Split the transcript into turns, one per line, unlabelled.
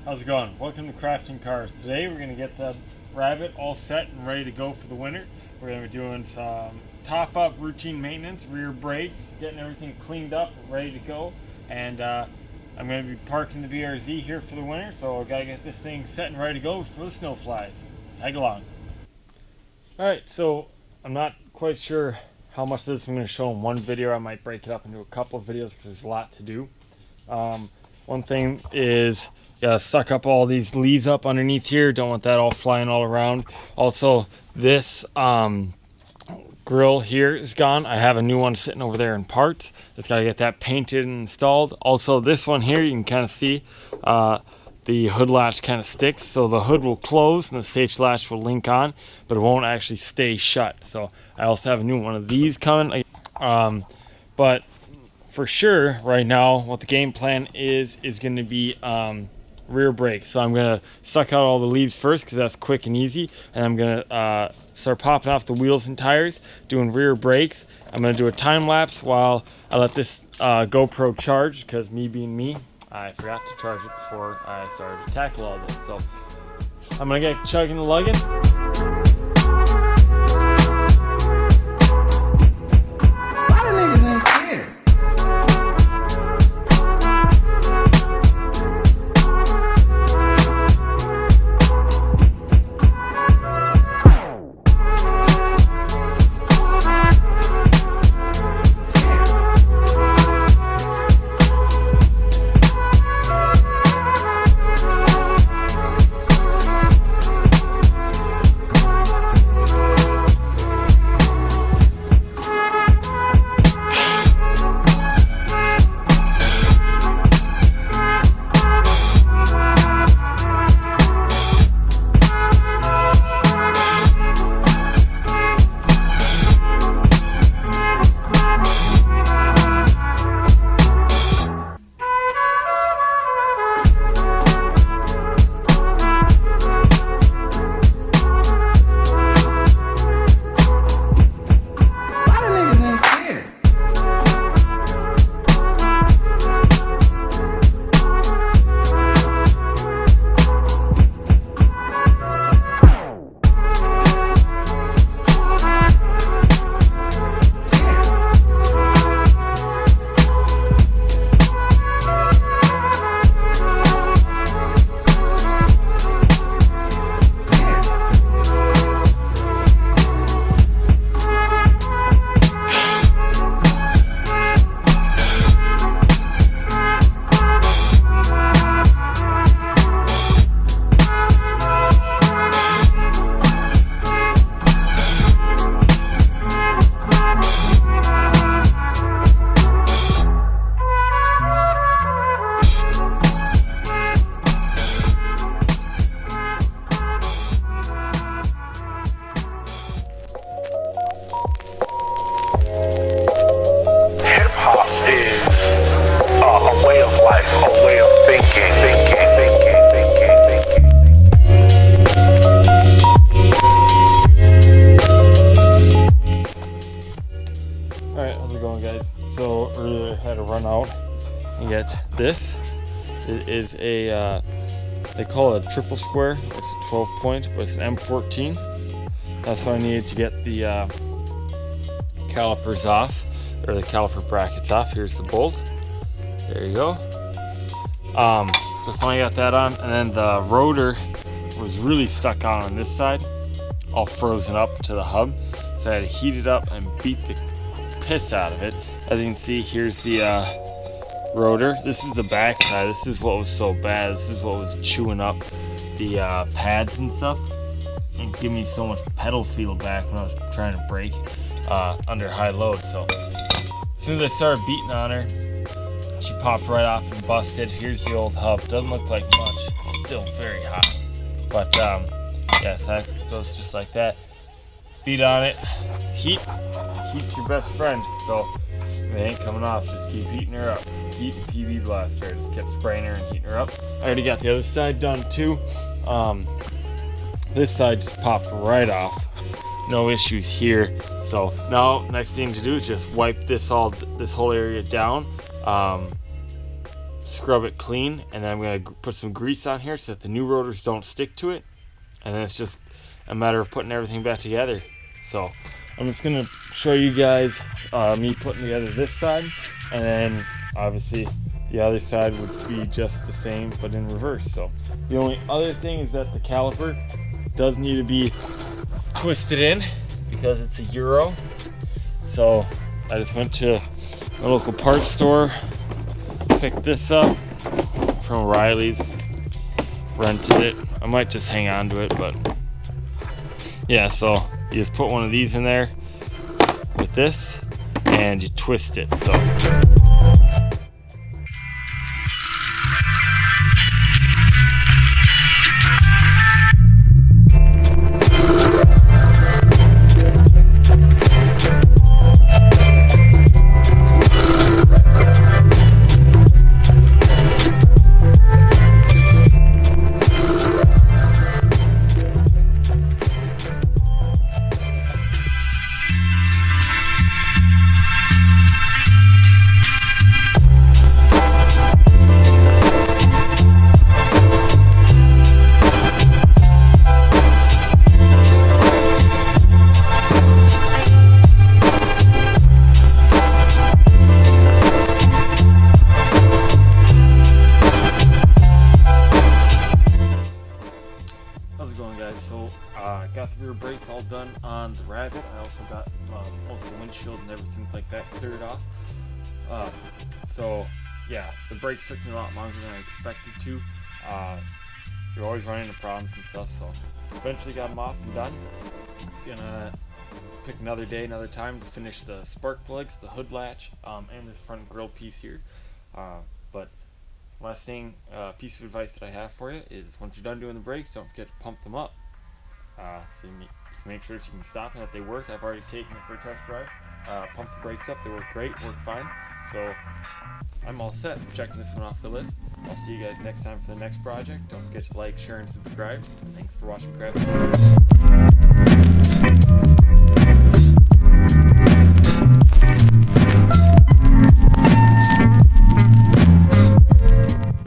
How's it going? Welcome to Crafting Cars. Today we're going to get the Rabbit all set and ready to go for the winter. We're going to be doing some top-up routine maintenance, rear brakes, getting everything cleaned up, ready to go. And I'm going to be parking the BRZ here for the winter, so I got to get this thing set and ready to go before the snow flies. Tag along. Alright, so I'm not quite sure how much of this I'm going to show in one video. I might break it up into a couple of videos because there's a lot to do. One thing is, gotta suck up all these leaves up underneath here. Don't want that all flying all around. Also, this grill here is gone. I have a new one sitting over there in parts. Just gotta get that painted and installed. Also, this one here, you can kind of see the hood latch kind of sticks, so the hood will close and the safety latch will link on, but it won't actually stay shut. So I also have a new one of these coming. But for sure, right now, what the game plan is going to be rear brakes. So I'm going to suck out all the leaves first because that's quick and easy, and I'm going to start popping off the wheels and tires, doing rear brakes. I'm going to do a time lapse while I let this GoPro charge, because me being me, I forgot to charge it before I started to tackle all this. So I'm going to get chugging and lugging. Alright, how's it going, guys? So earlier I had to run out and get this. It is a, they call it a triple square. It's a 12 point, but it's an M14. That's what I needed to get the calipers off, or the caliper brackets off. Here's the bolt. There you go. So finally got that on, and then the rotor was really stuck on this side, all frozen up to the hub. So I had to heat it up and beat the piss out of it. As you can see, here's the rotor. This is the back side. This is what was so bad. This is what was chewing up the pads and stuff and giving me so much pedal feel back when I was trying to brake under high load. So as soon as I started beating on her, she popped right off and busted. Here's the old hub. Doesn't look like much. It's still very hot, but yes, that goes just like that. Beat on it. Heat's your best friend, so if it ain't coming off, just keep heating her up. Heat and PB blaster. Just kept spraying her and heating her up. I already got the other side done too. This side just popped right off. No issues here. So now next thing to do is just wipe this whole area down. scrub it clean, and then I'm going to put some grease on here so that the new rotors don't stick to it, and then it's just a matter of putting everything back together. So I'm just going to show you guys me putting together this side, and then obviously the other side would be just the same but in reverse. So the only other thing is that the caliper does need to be twisted in because it's a Euro. So I just went to a local parts store, picked this up from O'Reilly's, rented it. I might just hang on to it, but yeah, so you just put one of these in there with this and you twist it. So so I got the rear brakes all done on the Rabbit. I also got most of the windshield and everything like that cleared off. So yeah, the brakes took me a lot longer than I expected to. You're always running into problems and stuff, so eventually got them off and done. Gonna pick another day, another time to finish the spark plugs, the hood latch, and this front grille piece here. But last thing, piece of advice that I have for you is once you're done doing the brakes, don't forget to pump them up. So you make sure that you can stop and that they work. I've already taken it for a test drive. Pumped the brakes up, they work great, work fine. So I'm all set. Checking this one off the list. I'll see you guys next time for the next project. Don't forget to like, share, and subscribe. Thanks for watching Craft.